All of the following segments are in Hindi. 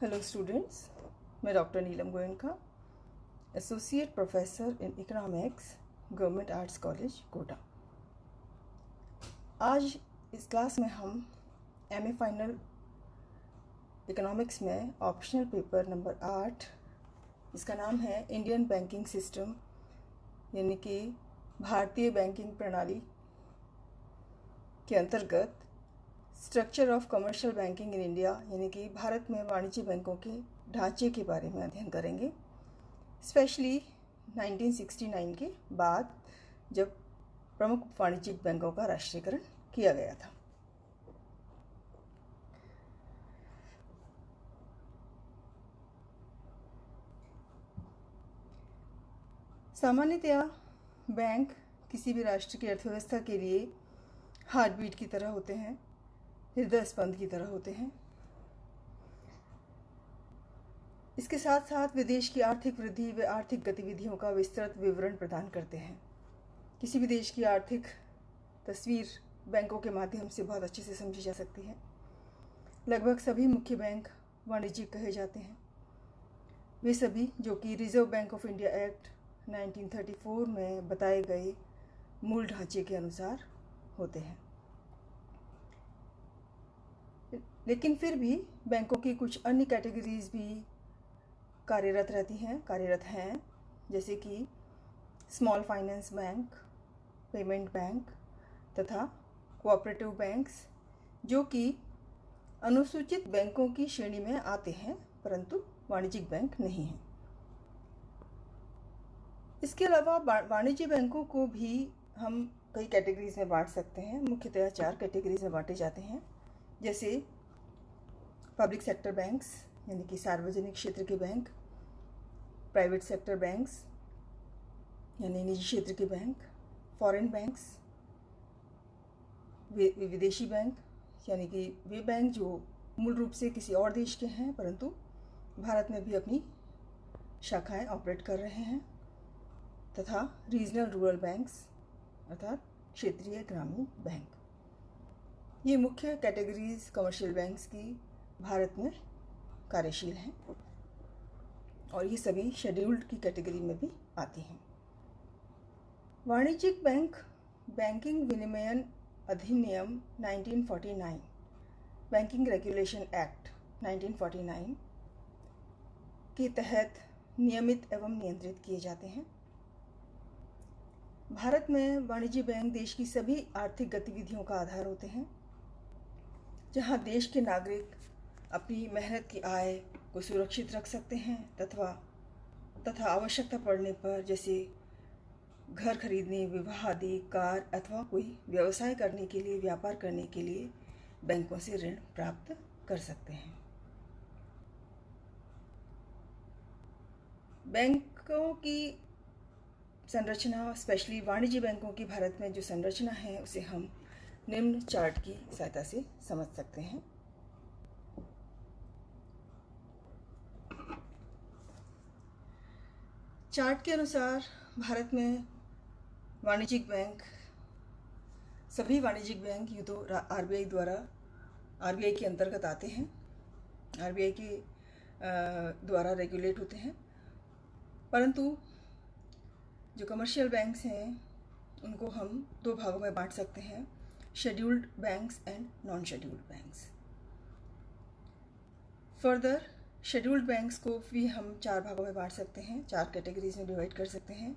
हेलो स्टूडेंट्स, मैं doctor Neelam Goenka, associate professor in economics, government arts college Kota. आज इस क्लास में हम एमए फाइनल इकोनॉमिक्स में ऑप्शनल पेपर नंबर 8, इसका नाम है इंडियन बैंकिंग सिस्टम, यानी कि भारतीय बैंकिंग प्रणाली के अंतर्गत structure of commercial banking in India, यानी कि भारत में वाणिज्य बैंकों के ढांचे के बारे में अध्ययन करेंगे, स्पेशली 1969 के बाद जब प्रमुख वाणिज्यिक बैंकों का राष्ट्रीयकरण किया गया था। सामान्यतया बैंक किसी भी राष्ट्र की अर्थव्यवस्था के लिए हार्ट बीट की तरह होते हैं, हृदय स्पंद की तरह होते हैं। इसके साथ साथ वे देश की आर्थिक वृद्धि व आर्थिक गतिविधियों का विस्तृत विवरण प्रदान करते हैं। किसी भी देश की आर्थिक तस्वीर बैंकों के माध्यम से बहुत अच्छे से समझी जा सकती है। लगभग सभी मुख्य बैंक वाणिज्यिक कहे जाते हैं। वे सभी जो कि reserve bank of India act 1934 में बताए गए मूल ढांचे के अनुसार होते हैं। लेकिन फिर भी बैंकों की कुछ अन्य कैटेगरीज भी कार्यरत हैं, जैसे कि small finance bank, payment bank तथा कोऑपरेटिव बैंक्स, जो कि अनुसूचित बैंकों की श्रेणी में आते हैं परंतु वाणिज्यिक बैंक नहीं हैं। इसके अलावा वाणिज्य बैंकों को भी हम कई कैटेगरीज में बांट सकते हैं। मुख्यतः 4 कैटेगरीज में बांटे जाते हैं, जैसे पब्लिक सेक्टर बैंक्स, यानी कि सार्वजनिक क्षेत्र के बैंक, प्राइवेट सेक्टर बैंक्स यानी निजी क्षेत्र के बैंक, फॉरेन बैंक्स, विदेशी बैंक, यानी कि वे बैंक जो मूल रूप से किसी और देश के हैं परंतु भारत में भी अपनी शाखाएं ऑपरेट कर रहे हैं, तथा रीजनल रूरल बैंक्स अर्थात क्षेत्रीय ग्रामीण बैंक। ये मुख्य कैटेगरीज कमर्शियल बैंक्स की भारत में कार्यशील हैं और ये सभी शेड्यूल्ड की कैटेगरी में भी आती हैं। वाणिज्यिक बैंक बैंकिंग विनिमयन अधिनियम 1949, बैंकिंग रेगुलेशन एक्ट 1949 के तहत नियमित एवं नियंत्रित किए जाते हैं। भारत में वाणिज्य बैंक देश की सभी आर्थिक गतिविधियों का आधार होते हैं, जहां देश के नागरिक अपनी मेहनत की आय को सुरक्षित रख सकते हैं तथा आवश्यकता पड़ने पर, जैसे घर खरीदने, विवाह आदि, कार अथवा कोई व्यवसाय करने के लिए, व्यापार करने के लिए बैंकों से ऋण प्राप्त कर सकते हैं। बैंकों की संरचना, स्पेशली वाणिज्य बैंकों की भारत में जो संरचना है, उसे हम निम्न चार्ट की सहायता से समझ सकते हैं। चार्ट के अनुसार भारत में वाणिज्यिक बैंक, सभी वाणिज्यिक बैंक ये तो आरबीआई के अंतर्गत आते हैं, आरबीआई के द्वारा रेगुलेट होते हैं, परंतु जो कमर्शियल बैंक्स हैं उनको हम 2 भागों में बांट सकते हैं, scheduled banks and non scheduled banks. Further scheduled banks को भी हम 4 भागों में बांट सकते हैं, 4 कैटेगरीज में डिवाइड कर सकते हैं।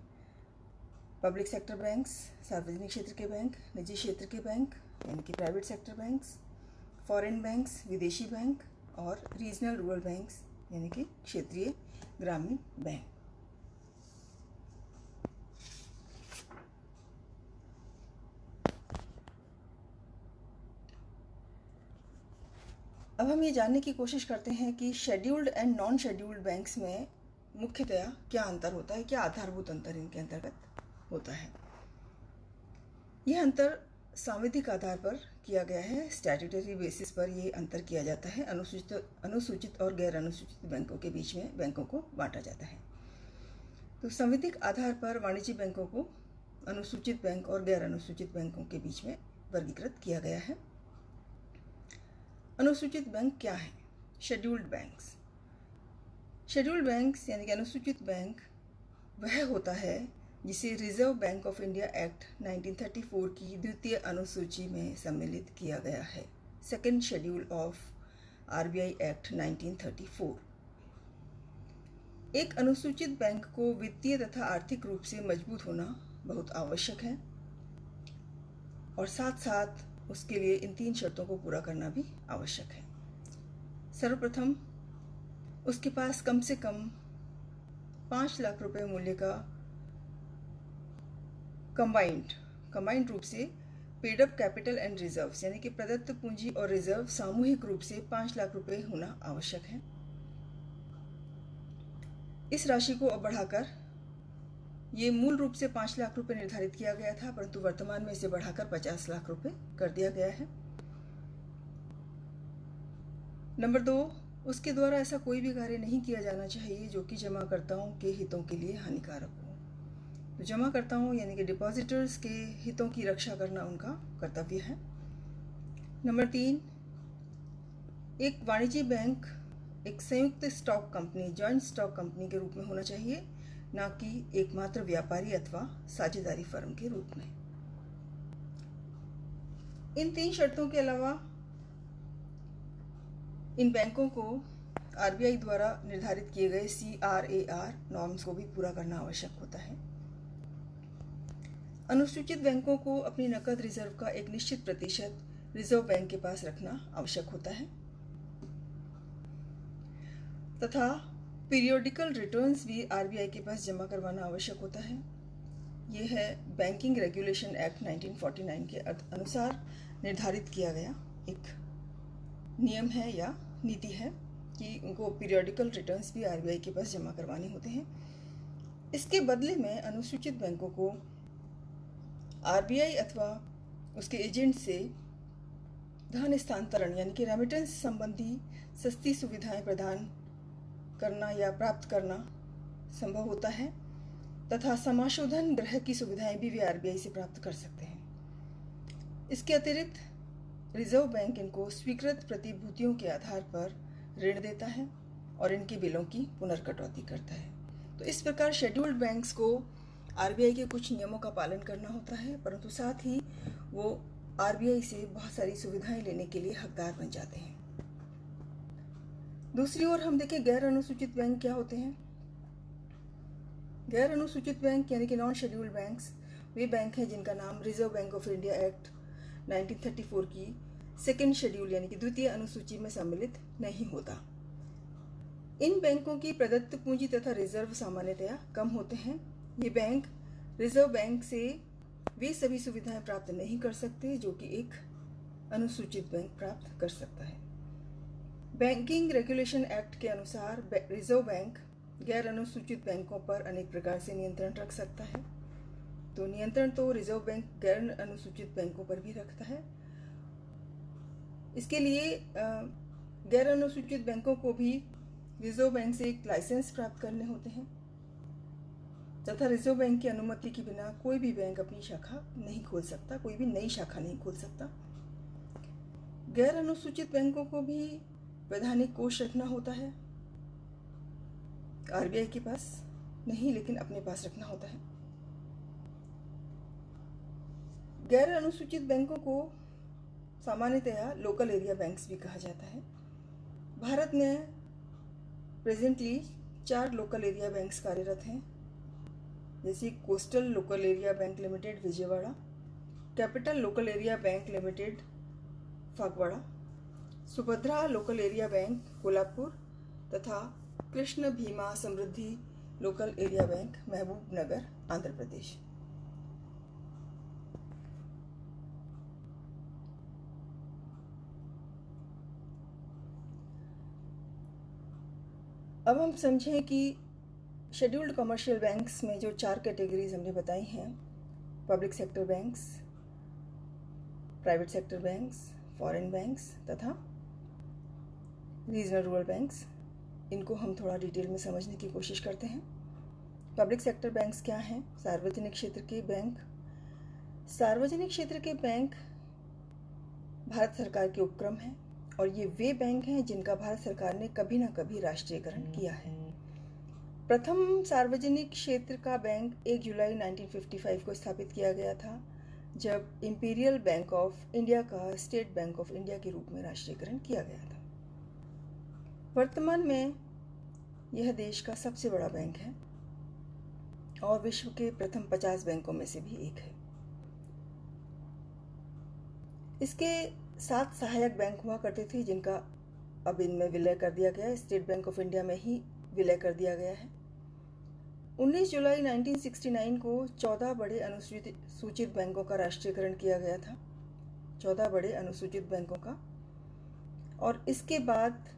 पब्लिक सेक्टर बैंक्स, सार्वजनिक क्षेत्र के बैंक, निजी क्षेत्र के बैंक यानी कि private sector banks, foreign banks, विदेशी बैंक, और रीजनल रूरल बैंक्स यानी कि क्षेत्रीय ग्रामीण बैंक। अब हम ये जानने की कोशिश करते हैं कि scheduled and non scheduled banks में मुख्यतया क्या अंतर होता है, क्या आधारभूत अंतर इनके अंतर्गत होता है। यह अंतर सांविधिक आधार पर किया गया है, स्टैट्यूटरी बेसिस पर यह अंतर किया जाता है। अनुसूचित और गैर अनुसूचित बैंकों के बीच में बैंकों को बांटा जाता है। तो सांविधिक आधार पर वाणिज्य बैंकों को अनुसूचित बैंक और गैर अनुसूचित बैंकों के बीच में वर्गीकृत किया गया है। अनुसूचित बैंक क्या है? शेड्यूल्ड बैंक्स शेड्यूल्ड बैंक्स यानी कि अनुसूचित बैंक वह होता है जिसे reserve bank of India act 1934 की द्वितीय अनुसूची में सम्मिलित किया गया है, second schedule of RBI act 1934। एक अनुसूचित बैंक को वित्तीय तथा आर्थिक रूप से मजबूत होना बहुत आवश्यक है और साथ साथ उसके लिए इन 3 शर्तों को पूरा करना भी आवश्यक है। सर्वप्रथम उसके पास कम से कम 5 लाख रुपए मूल्य का कंबाइंड रूप से paid up capital and reserves यानी कि प्रदत्त पूंजी और रिजर्व सामूहिक रूप से 5 लाख रुपए होना आवश्यक है। इस राशि को अब बढ़ाकर, ये मूल रूप से 5 लाख रुपए निर्धारित किया गया था, परंतु वर्तमान में इसे बढ़ाकर 50 लाख रुपए कर दिया गया है। नंबर 2, उसके द्वारा ऐसा कोई भी कार्य नहीं किया जाना चाहिए जो कि जमाकर्ताओं के हितों के लिए हानिकारक हो। तो जमाकर्ताओं यानी कि डिपॉजिटर्स के हितों की रक्षा करना उनका कर्तव्य है। नंबर 3, एक वाणिज्यिक बैंक एक संयुक्त stock company, joint stock company के रूप में होना चाहिए, ना कि एकमात्र व्यापारी अथवा साझेदारी फर्म के रूप में। इन 3 शर्तों के अलावा इन बैंकों को आरबीआई द्वारा निर्धारित किए गए CRAR नॉर्म्स को भी पूरा करना आवश्यक होता है। अनुसूचित बैंकों को अपनी नकद रिजर्व का एक निश्चित प्रतिशत रिजर्व बैंक के पास रखना आवश्यक होता है तथा पीरियोडिकल रिटर्न्स भी आरबीआई के पास जमा करवाना आवश्यक होता है। यह है बैंकिंग रेगुलेशन एक्ट 1949 के अनुसार निर्धारित किया गया एक नियम है या नीति है कि उनको पीरियोडिकल रिटर्न्स भी आरबीआई के पास जमा करवाने होते हैं। इसके बदले में अनुसूचित बैंकों को आरबीआई अथवा उसके एजेंट से धन स्थानांतरण यानी कि रेमिटेंस संबंधी सस्ती सुविधाएं प्रदान करना या प्राप्त करना संभव होता है तथा समाशोधन ग्रह की सुविधाएं भी वे आरबीआई से प्राप्त कर सकते हैं। इसके अतिरिक्त रिजर्व बैंक इनको स्वीकृत प्रतिभूतियों के आधार पर ऋण देता है और इनके बिलों की पुनर्कटौती करता है। तो इस प्रकार शेड्यूल्ड बैंक्स को आरबीआई के कुछ नियमों का पालन करना होता है, परंतु साथ ही वो आरबीआई से बहुत सारी सुविधाएं लेने के लिए हकदार बन जाते हैं। दूसरी ओर हम देखें गैर अनुसूचित बैंक क्या होते हैं। गैर अनुसूचित बैंक यानी कि नॉन शेड्यूल्ड बैंक्स वे बैंक हैं जिनका नाम reserve bank of India act 1934 की सेकेंड शेड्यूल यानी कि द्वितीय अनुसूची में सम्मिलित नहीं होता। इन बैंकों की प्रदत्त पूंजी तथा रिजर्व सामान्यतया कम होते हैं। ये बैंक रिजर्व बैंक से वे सभी सुविधाएं प्राप्त नहीं कर सकते जो कि एक अनुसूचित बैंक प्राप्त कर सकता है। बैंकिंग रेगुलेशन एक्ट के अनुसार रिजर्व बैंक गैर अनुसूचित बैंकों पर अनेक प्रकार से नियंत्रण रख सकता है। तो नियंत्रण तो रिजर्व बैंक गैर अनुसूचित बैंकों पर भी रखता है। इसके लिए गैर अनुसूचित बैंकों को भी रिजर्व बैंक से एक लाइसेंस प्राप्त करने होते हैं तथा रिजर्व बैंक की अनुमति के बिना कोई भी बैंक अपनी शाखा नहीं खोल सकता, कोई भी नई शाखा नहीं खोल सकता। गैर अनुसूचित बैंकों को भी वैधानिक कोष रखना होता है, आरबीआई के पास नहीं लेकिन अपने पास रखना होता है। गैर अनुसूचित बैंकों को सामान्यतया लोकल एरिया बैंक्स भी कहा जाता है। भारत में प्रेजेंटली 4 लोकल एरिया बैंक्स कार्यरत हैं, जैसे coastal local area bank limited Vijayawada, capital local area bank limited Phagwara, Subhadra local area bank Kolhapur तथा Krishna Bhima Samruddhi local area bank Mahbub Nagar Andhra Pradesh. अब हम समझें कि शेड्यूल्ड कमर्शियल बैंक्स में जो 4 कैटेगरीज हमने बताई हैं, public sector banks, private sector banks, foreign banks तथा रीजनल रूरल बैंक्स, इनको हम थोड़ा डिटेल में समझने की कोशिश करते हैं। पब्लिक सेक्टर बैंक्स क्या हैं? सार्वजनिक क्षेत्र के बैंक। सार्वजनिक क्षेत्र के बैंक भारत सरकार के उपक्रम हैं और ये वे बैंक हैं जिनका भारत सरकार ने कभी ना कभी राष्ट्रीयकरण किया है। प्रथम सार्वजनिक क्षेत्र का बैंक 1 जुलाई 1955 को स्थापित किया गया था, जब इंपीरियल बैंक ऑफ इंडिया का स्टेट बैंक ऑफ इंडिया के रूप में राष्ट्रीयकरण किया गया था। वर्तमान में यह देश का सबसे बड़ा बैंक है और विश्व के प्रथम 50 बैंकों में से भी एक है। इसके 7 सहायक बैंक हुआ करते थे, जिनका अब इनमें विलय कर दिया गया है। स्टेट बैंक ऑफ इंडिया में ही विलय कर दिया गया है। 19 जुलाई 1969 को 14 बड़े अनुसूचित बैंकों का राष्ट्रीयकरण किया गया था, 14 बड़े अनुसूचित बैंकों का। और इसके बाद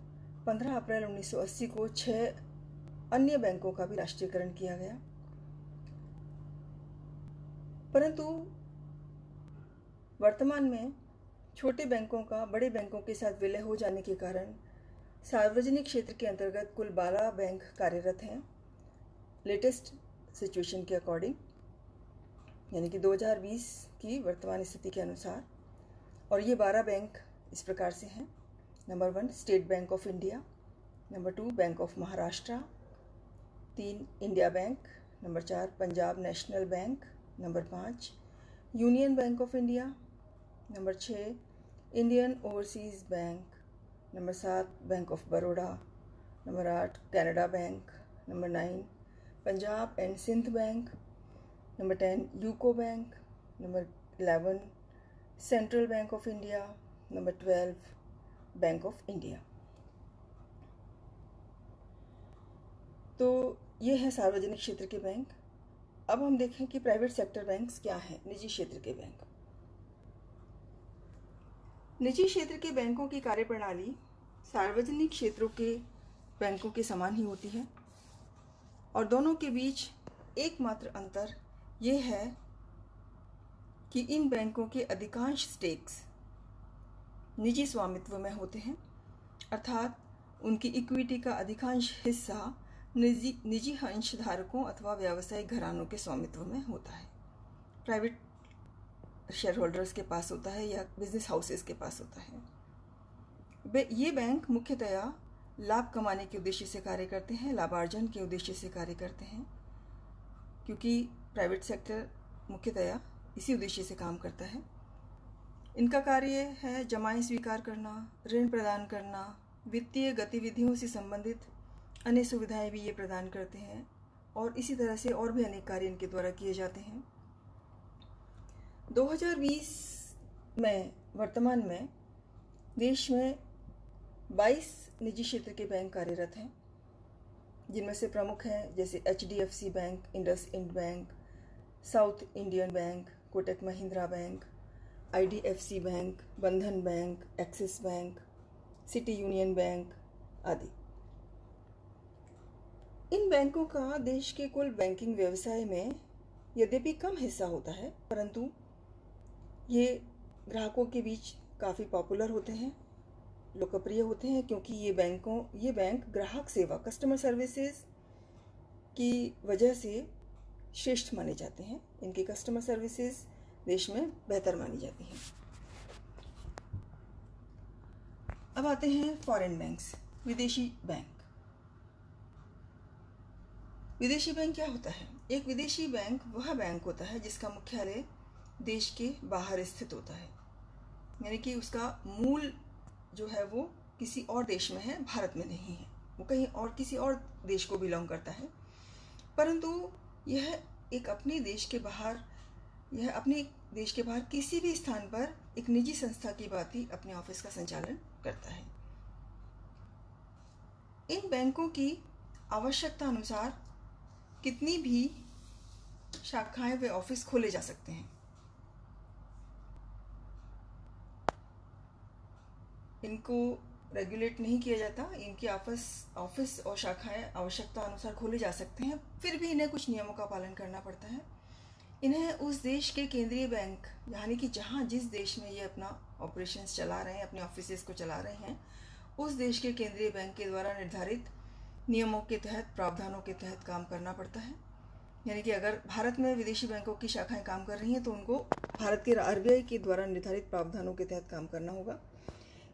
15 अप्रैल 1980 को 6 अन्य बैंकों का भी राष्ट्रीयकरण किया गया। परंतु वर्तमान में छोटे बैंकों का बड़े बैंकों के साथ विलय हो जाने के कारण सार्वजनिक क्षेत्र के अंतर्गत कुल 12 बैंक कार्यरत हैं, लेटेस्ट सिचुएशन के अकॉर्डिंग, यानी कि 2020 की वर्तमान स्थिति के अनुसार। और ये 12 बैंक इस प्रकार से हैं। Number 1 state bank of India, number 2 bank of Maharashtra, 3 India bank, number 4 Punjab national bank, number 5 union bank of India, number 6 Indian overseas bank, number 7 bank of Baroda, number 8 Canada bank, number 9 Punjab and Sind bank, number 10 UCO bank, number 11 central bank of India, number 12 bank of India. तो ये है सार्वजनिक क्षेत्र के बैंक। अब हम देखें कि प्राइवेट सेक्टर बैंक्स क्या हैं, निजी क्षेत्र के बैंक। निजी क्षेत्र के बैंकों की कार्यप्रणाली सार्वजनिक क्षेत्रों के बैंकों के समान ही होती है और दोनों के बीच एकमात्र अंतर ये है कि इन बैंकों के अधिकांश स्टेक्स निजी स्वामित्व में होते हैं, अर्थात उनकी इक्विटी का अधिकांश हिस्सा निजी अंशधारकों अथवा व्यावसायिक घरानों के स्वामित्व में होता है। प्राइवेट शेयर होल्डर्स के पास होता है या बिजनेस हाउसेस के पास होता है। ये बैंक मुख्यतया लाभ कमाने के उद्देश्य से कार्य करते हैं, लाभार्जन के उद्देश्य से कार्य करते हैं, क्योंकि प्राइवेट सेक्टर मुख्यतया इसी उद्देश्य से काम करता है। इनका कार्य है जमाएं स्वीकार करना, ऋण प्रदान करना, वित्तीय गतिविधियों से संबंधित अन्य सुविधाएं भी ये प्रदान करते हैं और इसी तरह से और भी अनेक कार्य इनके द्वारा किए जाते हैं। 2020 में वर्तमान में देश में 22 निजी क्षेत्र के बैंक कार्यरत हैं, जिनमें से प्रमुख हैं जैसे HDFC bank, IndusInd bank, South Indian bank, Kotak Mahindra bank, IDFC bank, Bandhan bank, Axis bank, City Union bank आदि। इन बैंकों का देश के कुल बैंकिंग व्यवसाय में यद्यपि कम हिस्सा होता है, परंतु ये ग्राहकों के बीच काफ़ी पॉपुलर होते हैं, लोकप्रिय होते हैं, क्योंकि ये बैंक ग्राहक सेवा कस्टमर सर्विसेज की वजह से श्रेष्ठ माने जाते हैं। इनकी कस्टमर सर्विसेज देश में बेहतर मानी जाती हैं। अब आते हैं फॉरेन बैंक्स, विदेशी बैंक। विदेशी बैंक क्या होता है? एक विदेशी बैंक वह बैंक होता है जिसका मुख्यालय देश के बाहर स्थित होता है, यानी कि उसका मूल जो है वो किसी और देश में है, भारत में नहीं है, वो कहीं और किसी और देश को बिलोंग करता है, परंतु यह अपने देश के बाहर किसी भी स्थान पर एक निजी संस्था की भांति अपने ऑफिस का संचालन करता है। इन बैंकों की आवश्यकता अनुसार कितनी भी शाखाएं व ऑफिस खोले जा सकते हैं। इनको रेगुलेट नहीं किया जाता, इनकी ऑफिस और शाखाएं आवश्यकता अनुसार खोले जा सकते हैं, फिर भी इन्हें कुछ नियमों का पालन करना पड़ता है। इन्हें उस देश के केंद्रीय बैंक, यानी कि जिस देश में ये अपना ऑपरेशंस चला रहे हैं, अपने ऑफिसेज को चला रहे हैं, उस देश के केंद्रीय बैंक के द्वारा निर्धारित नियमों के तहत, प्रावधानों के तहत काम करना पड़ता है। यानी कि अगर भारत में विदेशी बैंकों की शाखाएं काम कर रही हैं तो उनको भारत के RBI के द्वारा निर्धारित प्रावधानों के तहत काम करना होगा,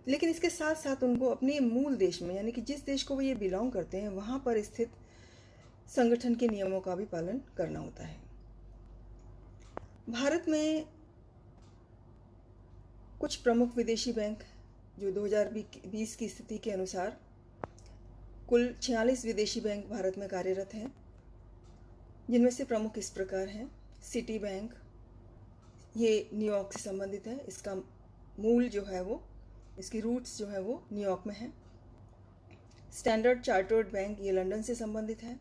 लेकिन इसके साथ साथ उनको अपने मूल देश में, यानी कि जिस देश को वो ये बिलोंग करते हैं, वहाँ पर स्थित संगठन के नियमों का भी पालन करना होता है। भारत में कुछ प्रमुख विदेशी बैंक जो 2020 की स्थिति के अनुसार कुल 46 विदेशी बैंक भारत में कार्यरत हैं, जिनमें से प्रमुख इस प्रकार हैं। सिटी बैंक, ये न्यूयॉर्क से संबंधित है, इसका मूल जो है वो, इसकी रूट्स जो है वो न्यूयॉर्क में है। स्टैंडर्ड चार्टर्ड बैंक, ये लंदन से संबंधित है।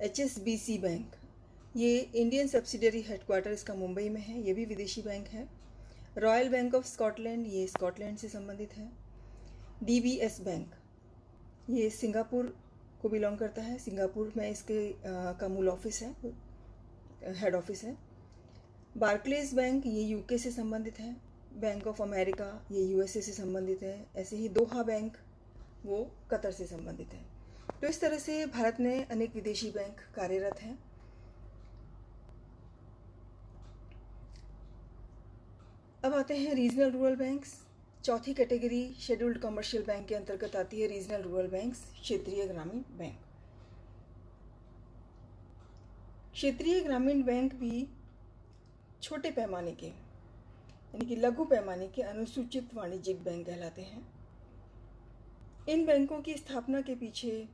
HSBC बैंक, ये इंडियन सब्सिडियरी हेडक्वार्टर इसका मुंबई में है, ये भी विदेशी बैंक है। रॉयल बैंक ऑफ स्कॉटलैंड, ये स्कॉटलैंड से संबंधित है। DBS बैंक, ये सिंगापुर को बिलोंग करता है, सिंगापुर में इसके का मूल ऑफिस है, हेड ऑफिस है। बार्कलेज बैंक, ये UK से संबंधित है। बैंक ऑफ अमेरिका, ये USA से संबंधित है। ऐसे ही दोहा बैंक, वो कतर से संबंधित है। तो इस तरह से भारत में अनेक विदेशी बैंक कार्यरत हैं। अब आते हैं रीजनल रूरल बैंक्स। चौथी कैटेगरी शेड्यूल्ड कमर्शियल बैंक के अंतर्गत आती है रीजनल रूरल बैंक्स, क्षेत्रीय ग्रामीण बैंक। क्षेत्रीय ग्रामीण बैंक भी छोटे पैमाने के, यानी कि लघु पैमाने के अनुसूचित वाणिज्यिक बैंक कहलाते हैं। इन बैंकों की स्थापना के पीछे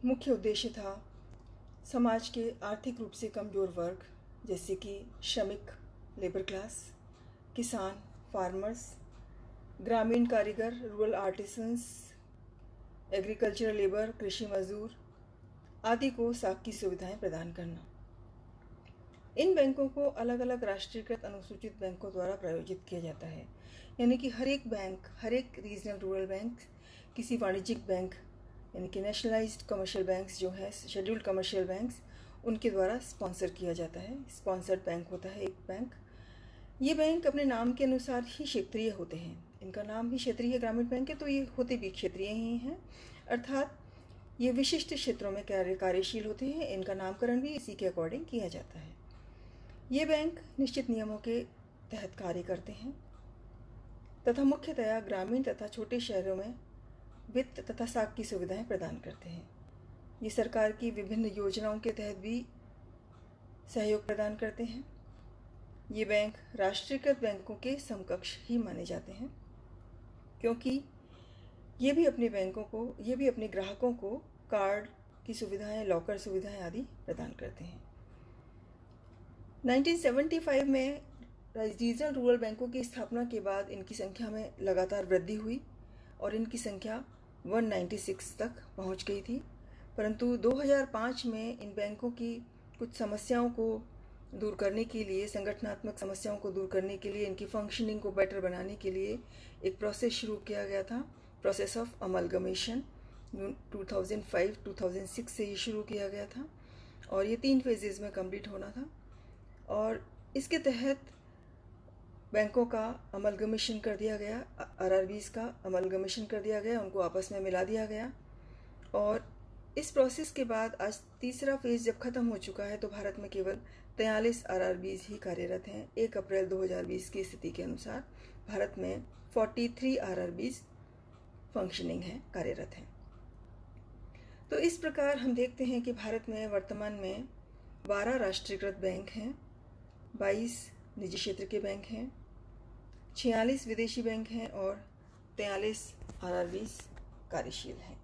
मुख्य उद्देश्य था समाज के आर्थिक रूप से कमजोर वर्ग, जैसे कि श्रमिक, लेबर क्लास, किसान, फार्मर्स, ग्रामीण कारीगर, रूरल आर्टिसंस, एग्रीकल्चरल लेबर, कृषि मजदूर आदि को साख की सुविधाएं प्रदान करना। इन बैंकों को अलग अलग राष्ट्रीयकृत अनुसूचित बैंकों द्वारा प्रायोजित किया जाता है, यानी कि हर एक बैंक, हर एक रीजनल रूरल बैंक किसी वाणिज्यिक बैंक, यानी कि नेशनलाइज्ड कमर्शियल बैंक्स जो है, शेड्यूल्ड कमर्शियल बैंक्स, उनके द्वारा स्पॉन्सर किया जाता है। स्पॉन्सर्ड बैंक होता है एक बैंक। ये बैंक अपने नाम के अनुसार ही क्षेत्रीय होते हैं। इनका नाम भी क्षेत्रीय ग्रामीण बैंक है, तो ये होते भी क्षेत्रीय ही हैं, अर्थात ये विशिष्ट क्षेत्रों में कार्यशील होते हैं। इनका नामकरण भी इसी के अकॉर्डिंग किया जाता है। ये बैंक निश्चित नियमों के तहत कार्य करते हैं तथा मुख्यतया ग्रामीण तथा छोटे शहरों में वित्त तथा साख की सुविधाएं प्रदान करते हैं। ये सरकार की विभिन्न योजनाओं के तहत भी सहयोग प्रदान करते हैं। ये बैंक राष्ट्रीयकृत बैंकों के समकक्ष ही माने जाते हैं, क्योंकि ये भी अपने ग्राहकों को कार्ड की सुविधाएं, लॉकर सुविधाएं आदि प्रदान करते हैं। 1975 में रीजनल रूरल बैंकों की स्थापना के बाद इनकी संख्या में लगातार वृद्धि हुई और इनकी संख्या 196 तक पहुंच गई थी। परंतु 2005 में इन बैंकों की कुछ समस्याओं को दूर करने के लिए, संगठनात्मक समस्याओं को दूर करने के लिए, इनकी फंक्शनिंग को बेटर बनाने के लिए एक प्रोसेस शुरू किया गया था, प्रोसेस ऑफ अमलगमेशन। 2005-2006 से ये शुरू किया गया था और ये 3 फेजेज़ में कंप्लीट होना था। और इसके तहत बैंकों का अमलगमेशन कर दिया गया, RRBs का अमलगमेशन कर दिया गया, उनको आपस में मिला दिया गया। और इस प्रोसेस के बाद आज तीसरा फेज़ जब ख़त्म हो चुका है, तो भारत में केवल 43 RRBs ही कार्यरत हैं। 1 अप्रैल 2020 की स्थिति के अनुसार भारत में 43 RRBs फंक्शनिंग हैं, कार्यरत हैं। तो इस प्रकार हम देखते हैं कि भारत में वर्तमान में 12 राष्ट्रीयकृत बैंक हैं, 22 निजी क्षेत्र के बैंक हैं, 46 विदेशी बैंक हैं और 43 RRBs कार्यशील हैं।